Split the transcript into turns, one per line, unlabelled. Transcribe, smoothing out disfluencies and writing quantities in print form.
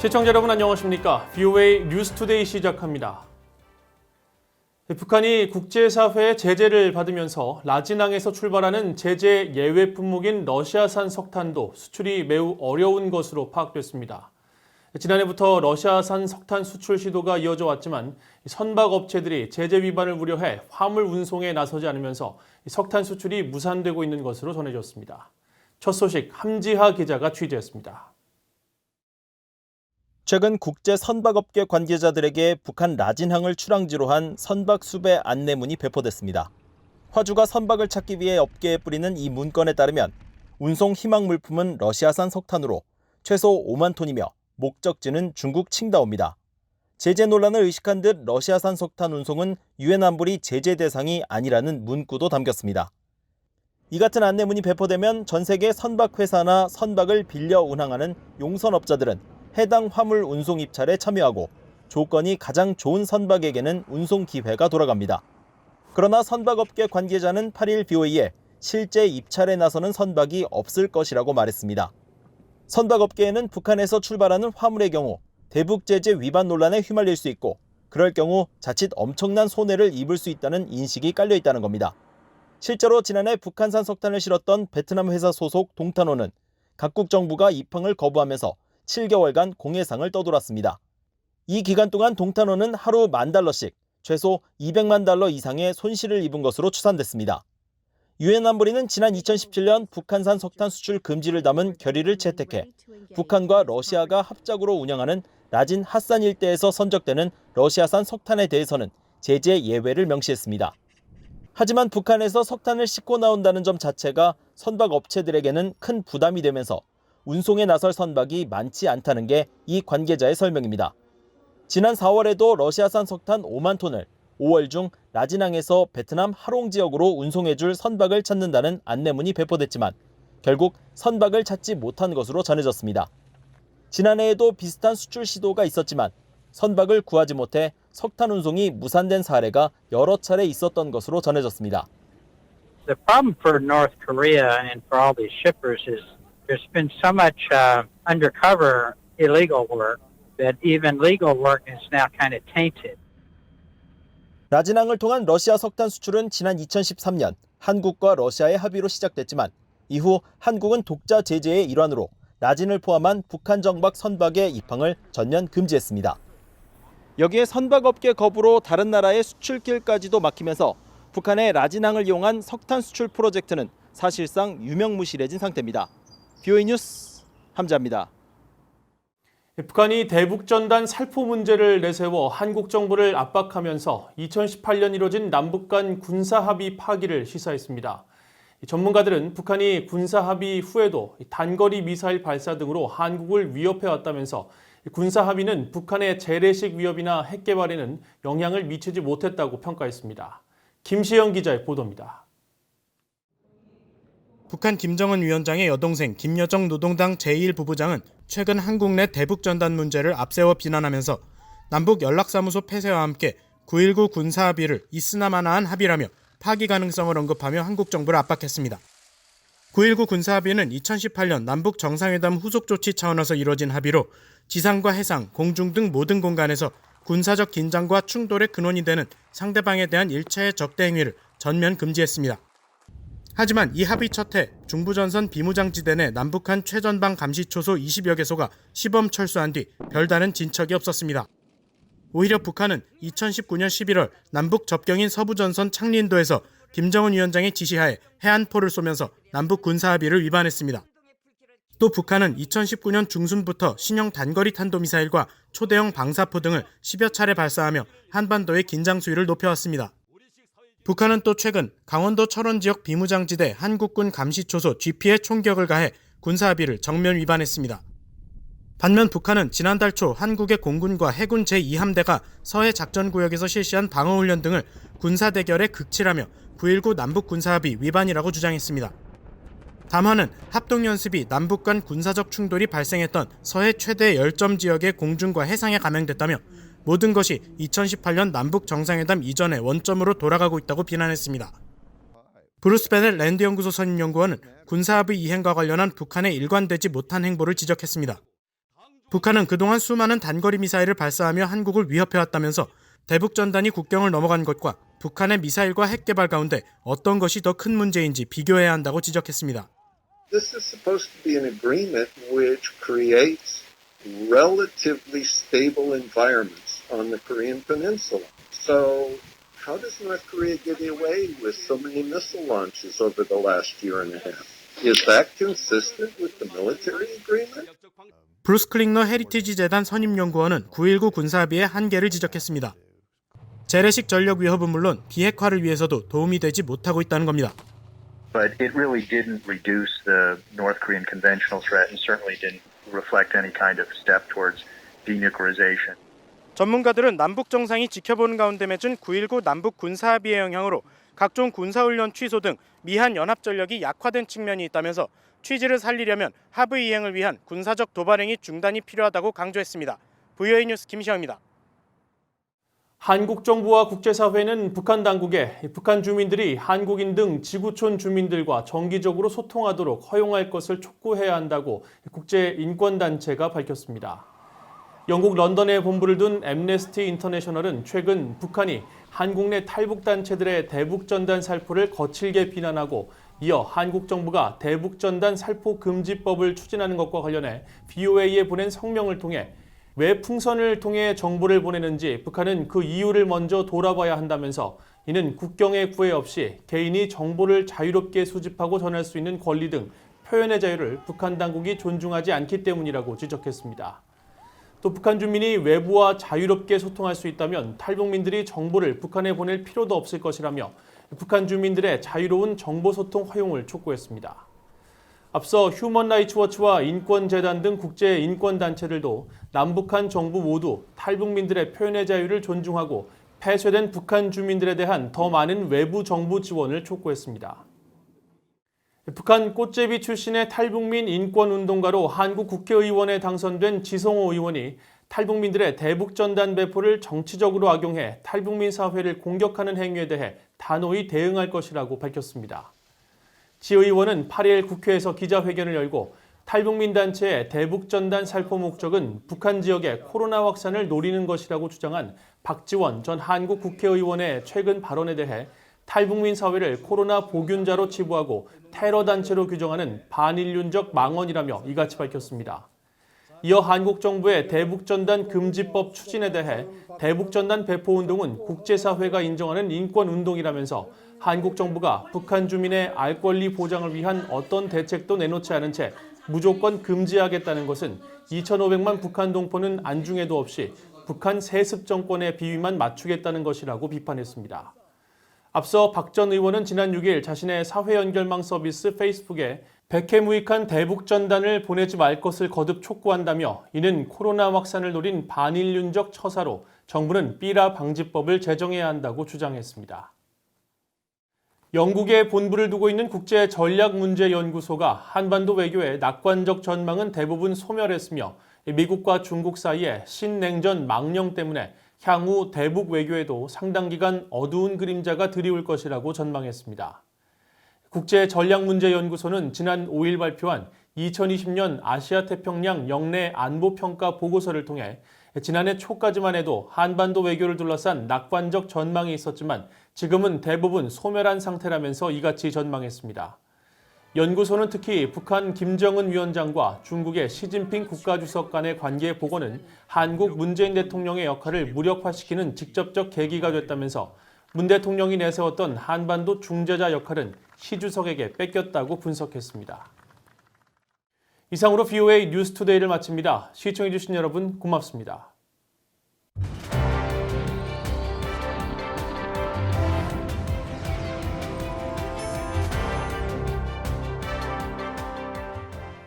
시청자 여러분 안녕하십니까? VOA 뉴스투데이 시작합니다. 북한이 국제사회의 제재를 받으면서 라진항에서 출발하는 제재 예외 품목인 러시아산 석탄도 수출이 매우 어려운 것으로 파악됐습니다. 지난해부터 러시아산 석탄 수출 시도가 이어져 왔지만 선박업체들이 제재 위반을 우려해 화물 운송에 나서지 않으면서 석탄 수출이 무산되고 있는 것으로 전해졌습니다. 첫 소식 함지하 기자가 취재했습니다.
최근 국제 선박업계 관계자들에게 북한 라진항을 출항지로 한 선박 수배 안내문이 배포됐습니다. 화주가 선박을 찾기 위해 업계에 뿌리는 이 문건에 따르면 운송 희망 물품은 러시아산 석탄으로 최소 5만 톤이며 목적지는 중국 칭다오입니다. 제재 논란을 의식한 듯 러시아산 석탄 운송은 유엔 안보리 제재 대상이 아니라는 문구도 담겼습니다. 이 같은 안내문이 배포되면 전 세계 선박회사나 선박을 빌려 운항하는 용선업자들은 해당 화물 운송 입찰에 참여하고 조건이 가장 좋은 선박에게는 운송 기회가 돌아갑니다. 그러나 선박업계 관계자는 8일 BOE에 실제 입찰에 나서는 선박이 없을 것이라고 말했습니다. 선박업계에는 북한에서 출발하는 화물의 경우 대북 제재 위반 논란에 휘말릴 수 있고 그럴 경우 자칫 엄청난 손해를 입을 수 있다는 인식이 깔려 있다는 겁니다. 실제로 지난해 북한산 석탄을 실었던 베트남 회사 소속 동탄호는 각국 정부가 입항을 거부하면서 7개월간 공해상을 떠돌았습니다. 이 기간 동안 동탄호는 하루 $10,000씩, 최소 $200만 이상의 손실을 입은 것으로 추산됐습니다. 유엔 안보리는 지난 2017년 북한산 석탄 수출 금지를 담은 결의를 채택해 북한과 러시아가 합작으로 운영하는 라진 핫산 일대에서 선적되는 러시아산 석탄에 대해서는 제재 예외를 명시했습니다. 하지만 북한에서 석탄을 싣고 나온다는 점 자체가 선박 업체들에게는 큰 부담이 되면서 운송에 나설 선박이 많지 않다는 게 이 관계자의 설명입니다. 지난 4월에도 러시아산 석탄 5만 톤을 5월 중 라진항에서 베트남 하롱 지역으로 운송해줄 선박을 찾는다는 안내문이 배포됐지만 결국 선박을 찾지 못한 것으로 전해졌습니다. 지난해에도 비슷한 수출 시도가 있었지만 선박을 구하지 못해 석탄 운송이 무산된 사례가 여러 차례 있었던 것으로 전해졌습니다.
The problem for North Korea and for all these shippers is there's been so much undercover illegal work that even legal work is now kind of tainted.
라진항을 통한 러시아 석탄 수출은 지난 2013년 한국과 러시아의 합의로 시작됐지만 이후 한국은 독자 제재의 일환으로 라진을 포함한 북한 정박 선박의 입항을 전면 금지했습니다. 여기에 선박업계 거부로 다른 나라의 수출길까지도 막히면서 북한의 라진항을 이용한 석탄 수출 프로젝트는 사실상 유명무실해진 상태입니다. BOE 뉴스 함지하입니다.
북한이 대북전단 살포 문제를 내세워 한국 정부를 압박하면서 2018년 이뤄진 남북 간 군사합의 파기를 시사했습니다. 전문가들은 북한이 군사합의 후에도 단거리 미사일 발사 등으로 한국을 위협해왔다면서 군사합의는 북한의 재래식 위협이나 핵 개발에는 영향을 미치지 못했다고 평가했습니다. 김시영 기자의 보도입니다.
북한 김정은 위원장의 여동생 김여정 노동당 제1부부장은 최근 한국 내 대북전단 문제를 앞세워 비난하면서 남북 연락사무소 폐쇄와 함께 9.19 군사합의를 있으나마나한 합의라며 파기 가능성을 언급하며 한국 정부를 압박했습니다. 9.19 군사합의는 2018년 남북 정상회담 후속 조치 차원에서 이뤄진 합의로 지상과 해상, 공중 등 모든 공간에서 군사적 긴장과 충돌의 근원이 되는 상대방에 대한 일체의 적대 행위를 전면 금지했습니다. 하지만 이 합의 첫해 중부전선 비무장지대 내 남북한 최전방 감시초소 20여 개소가 시범 철수한 뒤 별다른 진척이 없었습니다. 오히려 북한은 2019년 11월 남북 접경인 서부전선 창린도에서 김정은 위원장의 지시하에 해안포를 쏘면서 남북 군사합의를 위반했습니다. 또 북한은 2019년 중순부터 신형 단거리 탄도미사일과 초대형 방사포 등을 10여 차례 발사하며 한반도의 긴장 수위를 높여왔습니다. 북한은 또 최근 강원도 철원 지역 비무장지대 한국군 감시초소 GP에 총격을 가해 군사합의를 정면 위반했습니다. 반면 북한은 지난달 초 한국의 공군과 해군 제2함대가 서해 작전구역에서 실시한 방어훈련 등을 군사대결에 극치라며 9.19 남북군사합의 위반이라고 주장했습니다. 담화는 합동연습이 남북 간 군사적 충돌이 발생했던 서해 최대 열점 지역의 공중과 해상에 감행됐다며 모든 것이 2018년 남북 정상회담 이전의 원점으로 돌아가고 있다고 비난했습니다. 브루스 베넷 랜드연구소 선임연구원은 군사합의 이행과 관련한 북한의 일관되지 못한 행보를 지적했습니다. 북한은 그동안 수많은 단거리 미사일을 발사하며 한국을 위협해왔다면서 대북전단이 국경을 넘어간 것과 북한의 미사일과 핵 개발 가운데 어떤 것이 더 큰 문제인지 비교해야 한다고 지적했습니다.
This is supposed to be an agreement which creates relatively stable environments on the Korean Peninsula. So how does North Korea get away with so many missile launches over the last year and a half? Is that consistent with the military agreement?
브루스 클링너 헤리티지 재단 선임연구원은 9.19 군사합의의 한계를 지적했습니다. 재래식 전력 위협은 물론 비핵화를 위해서도 도움이 되지 못하고 있다는 겁니다.
But it really didn't reduce the North Korean conventional threat and certainly didn't reflect any kind of step towards denuclearization.
전문가들은 남북 정상이 지켜보는 가운데 맺은 9.19 남북 군사합의의 영향으로 각종 군사훈련 취소 등 미한 연합 전력이 약화된 측면이 있다면서 취지를 살리려면 합의 이행을 위한 군사적 도발행위 중단이 필요하다고 강조했습니다. VOA 뉴스 김시영입니다.
한국 정부와 국제사회는 북한 당국에 북한 주민들이 한국인 등 지구촌 주민들과 정기적으로 소통하도록 허용할 것을 촉구해야 한다고 국제인권단체가 밝혔습니다. 영국 런던에 본부를 둔 앰네스티 인터내셔널은 최근 북한이 한국 내 탈북단체들의 대북전단 살포를 거칠게 비난하고 이어 한국 정부가 대북전단 살포 금지법을 추진하는 것과 관련해 VOA에 보낸 성명을 통해 왜 풍선을 통해 정보를 보내는지 북한은 그 이유를 먼저 돌아봐야 한다면서 이는 국경의 구애 없이 개인이 정보를 자유롭게 수집하고 전할 수 있는 권리 등 표현의 자유를 북한 당국이 존중하지 않기 때문이라고 지적했습니다. 또 북한 주민이 외부와 자유롭게 소통할 수 있다면 탈북민들이 정보를 북한에 보낼 필요도 없을 것이라며 북한 주민들의 자유로운 정보 소통 허용을 촉구했습니다. 앞서 휴먼 라이츠 워치와 인권재단 등 국제 인권단체들도 남북한 정부 모두 탈북민들의 표현의 자유를 존중하고 폐쇄된 북한 주민들에 대한 더 많은 외부 정부 지원을 촉구했습니다. 북한 꽃제비 출신의 탈북민 인권운동가로 한국 국회의원에 당선된 지성호 의원이 탈북민들의 대북전단 배포를 정치적으로 악용해 탈북민 사회를 공격하는 행위에 대해 단호히 대응할 것이라고 밝혔습니다. 지 의원은 8일 국회에서 기자회견을 열고 탈북민 단체의 대북전단 살포 목적은 북한 지역의 코로나 확산을 노리는 것이라고 주장한 박지원 전 한국 국회의원의 최근 발언에 대해 탈북민 사회를 코로나 보균자로 치부하고 테러 단체로 규정하는 반인륜적 망언이라며 이같이 밝혔습니다. 이어 한국 정부의 대북전단 금지법 추진에 대해 대북전단 배포 운동은 국제사회가 인정하는 인권운동이라면서 한국 정부가 북한 주민의 알 권리 보장을 위한 어떤 대책도 내놓지 않은 채 무조건 금지하겠다는 것은 2,500만 북한 동포는 안중에도 없이 북한 세습 정권의 비위만 맞추겠다는 것이라고 비판했습니다. 앞서 박 전 의원은 지난 6일 자신의 사회연결망 서비스 페이스북에 백해무익한 대북전단을 보내지 말 것을 거듭 촉구한다며 이는 코로나 확산을 노린 반인륜적 처사로 정부는 삐라 방지법을 제정해야 한다고 주장했습니다. 영국에 본부를 두고 있는 국제전략문제연구소가 한반도 외교의 낙관적 전망은 대부분 소멸했으며 미국과 중국 사이의 신냉전 망령 때문에 향후 대북 외교에도 상당 기간 어두운 그림자가 드리울 것이라고 전망했습니다. 국제전략문제연구소는 지난 5일 발표한 2020년 아시아태평양 영내 안보평가 보고서를 통해 지난해 초까지만 해도 한반도 외교를 둘러싼 낙관적 전망이 있었지만 지금은 대부분 소멸한 상태라면서 이같이 전망했습니다. 연구소는 특히 북한 김정은 위원장과 중국의 시진핑 국가주석 간의 관계 복원은 한국 문재인 대통령의 역할을 무력화시키는 직접적 계기가 됐다면서 문 대통령이 내세웠던 한반도 중재자 역할은 시 주석에게 뺏겼다고 분석했습니다. 이상으로 VOA 뉴스투데이를 마칩니다. 시청해주신 여러분 고맙습니다.